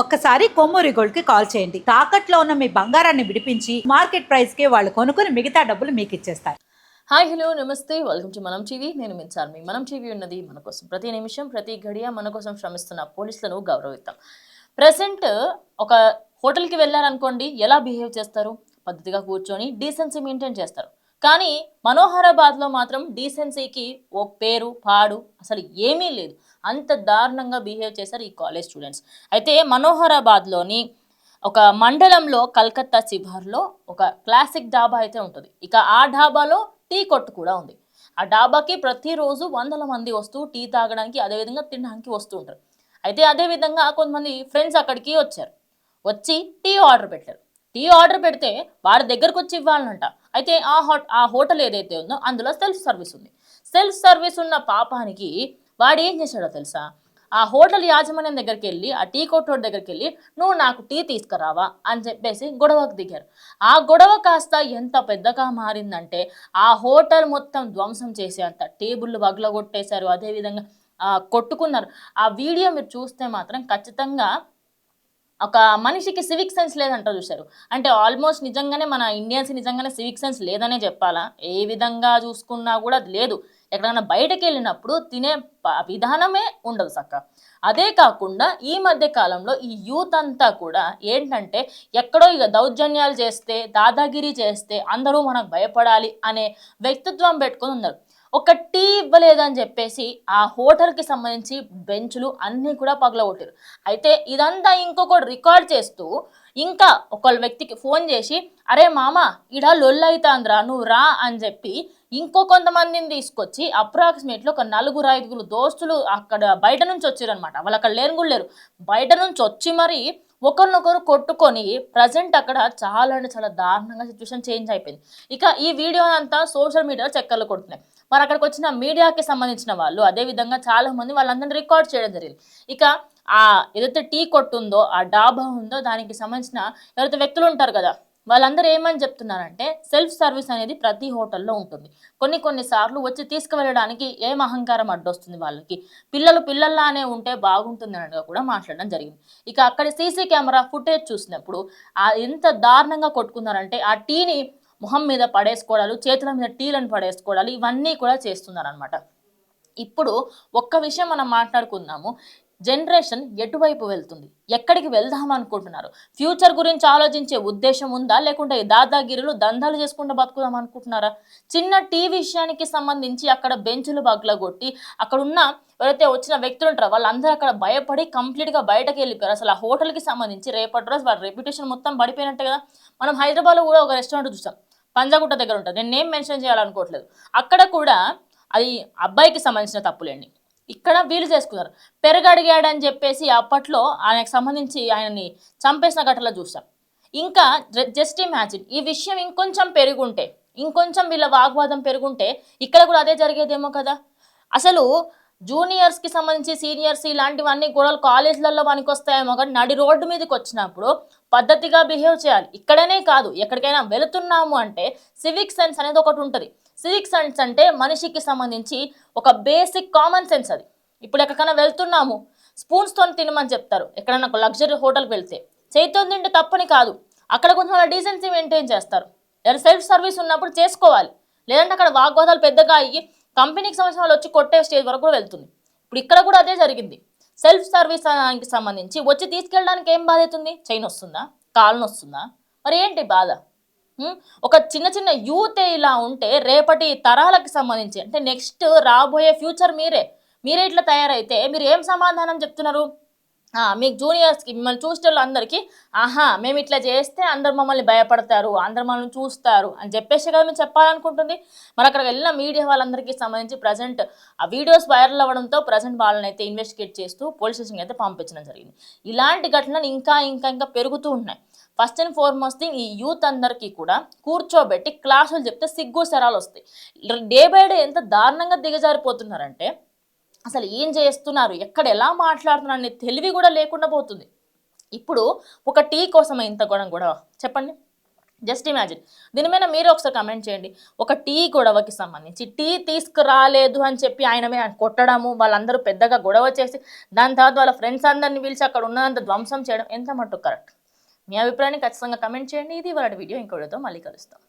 ఒక్కసారి కొమ్మూరి గోల్డ్ కి కాల్ చేయండి. తాకట్లో ఉన్న మీ బంగారాన్ని విడిపించి మార్కెట్ ప్రైస్ కి వాళ్ళు కొనుక్కుని మిగతా డబ్బులు మీకు ఇచ్చేస్తారు. హాయ్ హలో నమస్తే వెల్కమ్ టు మనం టీవీ. నేను మిన్సార్మి. మనం టీవీ ఉన్నది మన కోసం. ప్రతి నిమిషం ప్రతి గడియ మన కోసం శ్రమిస్తున్న పోలీసులను గౌరవిద్దాం. ప్రెసెంట్ ఒక హోటల్కి వెళ్ళారనుకోండి, ఎలా బిహేవ్ చేస్తారు? పద్ధతిగా కూర్చొని డీసెన్సీ మెయింటైన్ చేస్తారు. కానీ మనోహరాబాద్లో మాత్రం డీసెన్సీకి ఓ పేరు పాడు అసలు ఏమీ లేదు. అంత దారుణంగా బిహేవ్ చేశారు ఈ కాలేజ్ స్టూడెంట్స్. అయితే మనోహరాబాద్లోని ఒక మండలంలో కల్కత్తా శివార్లో ఒక క్లాసిక్ డాబా అయితే ఉంటుంది. ఇక ఆ డాబాలో టీ కొట్టు కూడా ఉంది. ఆ డాబాకి ప్రతిరోజు వందల మంది వస్తూ టీ తాగడానికి, అదేవిధంగా తినడానికి వస్తూ ఉంటారు. అయితే అదేవిధంగా కొంతమంది ఫ్రెండ్స్ అక్కడికి వచ్చారు. వచ్చి టీ ఆర్డర్ పెట్టారు. టీ ఆర్డర్ పెడితే వాడి దగ్గరకు వచ్చి ఇవ్వాలనంట. అయితే ఆ హోటల్ ఏదైతే ఉందో అందులో సెల్ఫ్ సర్వీస్ ఉంది. సెల్ఫ్ సర్వీస్ ఉన్న పాపానికి వాడు ఏం చేశాడో తెలుసా? ఆ హోటల్ యాజమాన్యం దగ్గరికి వెళ్ళి, ఆ టీ కొట్టోడి దగ్గరికి వెళ్ళి, నువ్వు నాకు టీ తీసుకురావా అని చెప్పేసి గొడవకు దిగారు. ఆ గొడవ కాస్త ఎంత పెద్దగా మారిందంటే ఆ హోటల్ మొత్తం ధ్వంసం చేసేంత టేబుల్ పగలగొట్టేశారు. అదేవిధంగా కొట్టుకున్నారు. ఆ వీడియో మీరు చూస్తే మాత్రం ఖచ్చితంగా ఒక మనిషికి సివిక్ సెన్స్ లేదంటారు చూశారు. అంటే ఆల్మోస్ట్ నిజంగానే మన ఇండియన్స్ నిజంగానే సివిక్ సెన్స్ లేదనే చెప్పాలా? ఏ విధంగా చూసుకున్నా కూడా అది లేదు. ఎక్కడైనా బయటకు వెళ్ళినప్పుడు తినే విధానమే ఉండదు చక్క. అదే కాకుండా ఈ మధ్య కాలంలో ఈ యూత్ అంతా కూడా ఏంటంటే ఎక్కడో ఇక దౌర్జన్యాలు చేస్తే, దాదాగిరి చేస్తే అందరూ మనకు భయపడాలి అనే వ్యక్తిత్వం పెట్టుకొని ఉన్నారు. ఒక టీ ఇవ్వలేదని చెప్పేసి ఆ హోటల్కి సంబంధించి బెంచులు అన్నీ కూడా పగలగొట్టారు. అయితే ఇదంతా ఇంకొకటి రికార్డ్ చేస్తూ ఇంకా ఒకళ్ళ వ్యక్తికి ఫోన్ చేసి, అరే మామ ఇడా లొల్లైతాంద్రా నువ్వు రా అని చెప్పి ఇంకో కొంతమందిని తీసుకొచ్చి అప్రాక్సిమేట్లీ ఒక 4-5 దోస్తులు అక్కడ బయట నుంచి వచ్చారనమాట. వాళ్ళు అక్కడ లేరు కూడా లేరు. బయట నుంచి వచ్చి మరి ఒకరినొకరు కొట్టుకొని ప్రజెంట్ అక్కడ చాలా అంటే చాలా దారుణంగా సిచ్యువేషన్ చేంజ్ అయిపోయింది. ఇక ఈ వీడియో అంతా సోషల్ మీడియాలో చక్కర్లు కొడుతున్నాయి. మరి అక్కడికి వచ్చిన మీడియాకి సంబంధించిన వాళ్ళు అదేవిధంగా చాలా మంది వాళ్ళందరినీ రికార్డ్ చేయడం జరిగింది. ఇక ఆ ఏదైతే టీ కొట్టుందో, ఆ డాబా ఉందో దానికి సంబంధించిన ఎవరైతే వ్యక్తులు ఉంటారు కదా, వాళ్ళందరూ ఏమని చెప్తున్నారంటే సెల్ఫ్ సర్వీస్ అనేది ప్రతి హోటల్లో ఉంటుంది. కొన్ని సార్లు వచ్చి తీసుకువెళ్ళడానికి ఏం అహంకారం అడ్డొస్తుంది వాళ్ళకి, పిల్లలు పిల్లల్లానే ఉంటే బాగుంటుంది అన్నట్టుగా కూడా మాట్లాడడం జరిగింది. ఇక అక్కడ సీసీ కెమెరా ఫుటేజ్ చూసినప్పుడు ఎంత దారుణంగా కొట్టుకున్నారంటే ఆ టీని మొహం మీద పడేసుకోవడాలు, చేతుల మీద టీలను పడేసుకోవడాలు ఇవన్నీ కూడా చేస్తున్నారనమాట. ఇప్పుడు ఒక్క విషయం మనం మాట్లాడుకుందాము. జనరేషన్ ఎటువైపు వెళ్తుంది, ఎక్కడికి వెళ్దాం అనుకుంటున్నారు? ఫ్యూచర్ గురించి ఆలోచించే ఉద్దేశం ఉందా, లేకుంటే దాదాగిరిలు దందాలు చేసుకుంటూ బతుకుదాం అనుకుంటున్నారా? చిన్న టీ విషయానికి సంబంధించి అక్కడ బెంచులు బగ్లగొట్టి అక్కడ ఉన్న ఎవరైతే వచ్చిన వ్యక్తులు ఉంటారో వాళ్ళందరూ అక్కడ భయపడి కంప్లీట్గా బయటకు వెళ్ళిపోయారు. అసలు ఆ హోటల్కి సంబంధించి రేపటి రోజు వాడి రెప్యుటేషన్ మొత్తం పడిపోయినట్టే కదా. మనం హైదరాబాద్లో కూడా ఒక రెస్టారెంట్ చూసాం, పంజాగుట్ట దగ్గర ఉంటుంది. నేను నేమ్ మెన్షన్ చేయాలనుకోవట్లేదు. అక్కడ కూడా అది అబ్బాయికి సంబంధించిన తప్పులేండి. ఇక్కడ వీలు చేసుకున్నారు. పెరగడిగాడని చెప్పేసి అప్పట్లో ఆయనకు సంబంధించి ఆయనని చంపేసిన ఘటనలో చూసాం. ఇంకా జస్ట్ ఇమాజిన్ ఈ విషయం ఇంకొంచెం పెరుగుంటే, ఇంకొంచెం వీళ్ళ వాగ్వాదం పెరుగుంటే ఇక్కడ కూడా అదే జరిగేదేమో కదా. అసలు జూనియర్స్కి సంబంధించి సీనియర్స్ ఇలాంటివన్నీ గొడవలు కాలేజీలలో పనికొస్తాయేమో, కానీ నడి రోడ్డు మీదకి వచ్చినప్పుడు పద్ధతిగా బిహేవ్ చేయాలి. ఇక్కడనే కాదు, ఎక్కడికైనా వెళుతున్నాము అంటే సివిక్ సెన్స్ అనేది ఒకటి ఉంటుంది. సివిక్ సెన్స్ అంటే మనిషికి సంబంధించి ఒక బేసిక్ కామన్ సెన్స్ అది. ఇప్పుడు ఎక్కడికైనా వెళ్తున్నాము, స్పూన్స్తో తినమని చెప్తారు. ఎక్కడైనా ఒక లగ్జరీ హోటల్కి వెళ్తే చేతితో తింటే తప్పని కాదు, అక్కడ కొంచెం వాళ్ళ డీసెన్సీ మెయింటైన్ చేస్తారు. సెల్ఫ్ సర్వీస్ ఉన్నప్పుడు చేసుకోవాలి. లేదంటే అక్కడ వాగ్వాదాలు పెద్దగా అయ్యి కంపెనీకి సంబంధించిన వాళ్ళు వచ్చి కొట్టే స్టేజ్ వరకు కూడా వెళ్తుంది. ఇప్పుడు ఇక్కడ కూడా అదే జరిగింది. సెల్ఫ్ సర్వీస్ దానికి సంబంధించి వచ్చి తీసుకెళ్ళడానికి ఏం బాధ అవుతుంది? చైన్ వస్తుందా, కాళ్ళను వస్తుందా, మరి ఏంటి బాధ? ఒక చిన్న యూతే ఇలా ఉంటే రేపటి తరాలకు సంబంధించి అంటే నెక్స్ట్ రాబోయే ఫ్యూచర్ మీరే ఇట్లా తయారైతే మీరు ఏం సమాధానం చెప్తున్నారు? మీకు జూనియర్స్కి మిమ్మల్ని చూసే అందరికీ మేము ఇట్లా చేస్తే అందరు మమ్మల్ని భయపడతారు, అందరు మమ్మల్ని చూస్తారు అని చెప్పేసి కదా మేము చెప్పాలనుకుంటుంది. మరి అక్కడికి వెళ్ళిన మీడియా వాళ్ళందరికీ సంబంధించి ప్రజెంట్ ఆ వీడియోస్ వైరల్ అవ్వడంతో ప్రజెంట్ వాళ్ళని అయితే ఇన్వెస్టిగేట్ చేస్తూ పోలీస్ స్టేషన్కి అయితే పంపించడం జరిగింది. ఇలాంటి ఘటనలు ఇంకా పెరుగుతూ ఉన్నాయి. ఫస్ట్ అండ్ ఫార్మోస్ట్ థింగ్, ఈ యూత్ అందరికీ కూడా కూర్చోబెట్టి క్లాసులు చెప్తే సిగ్గు శరాలు వస్తాయి. డే బై డే ఎంత దారుణంగా దిగజారిపోతున్నారంటే అసలు ఏం చేస్తున్నారు, ఎక్కడ ఎలా మాట్లాడుతున్నారు అనే తెలివి కూడా లేకుండా పోతుంది. ఇప్పుడు ఒక టీ కోసం ఇంత గొడవ చెప్పండి. Just imagine. దీని మీద మీరు ఒకసారి కమెంట్ చేయండి. ఒక టీ గొడవకి సంబంధించి టీ తీసుకురాలేదు అని చెప్పి ఆయన మీద కొట్టడము, వాళ్ళందరూ పెద్దగా గొడవ చేసి దాని తర్వాత వాళ్ళ ఫ్రెండ్స్ అందరిని పిలిచి అక్కడ ఉన్నదంతా ధ్వంసం చేయడం ఎంత మటుకు కరెక్ట్? మీ అభిప్రాయాన్ని ఖచ్చితంగా కమెంట్ చేయండి. ఇది ఇవాళ వీడియో. ఇంకో వీడియోతో మళ్ళీ కలుస్తాం.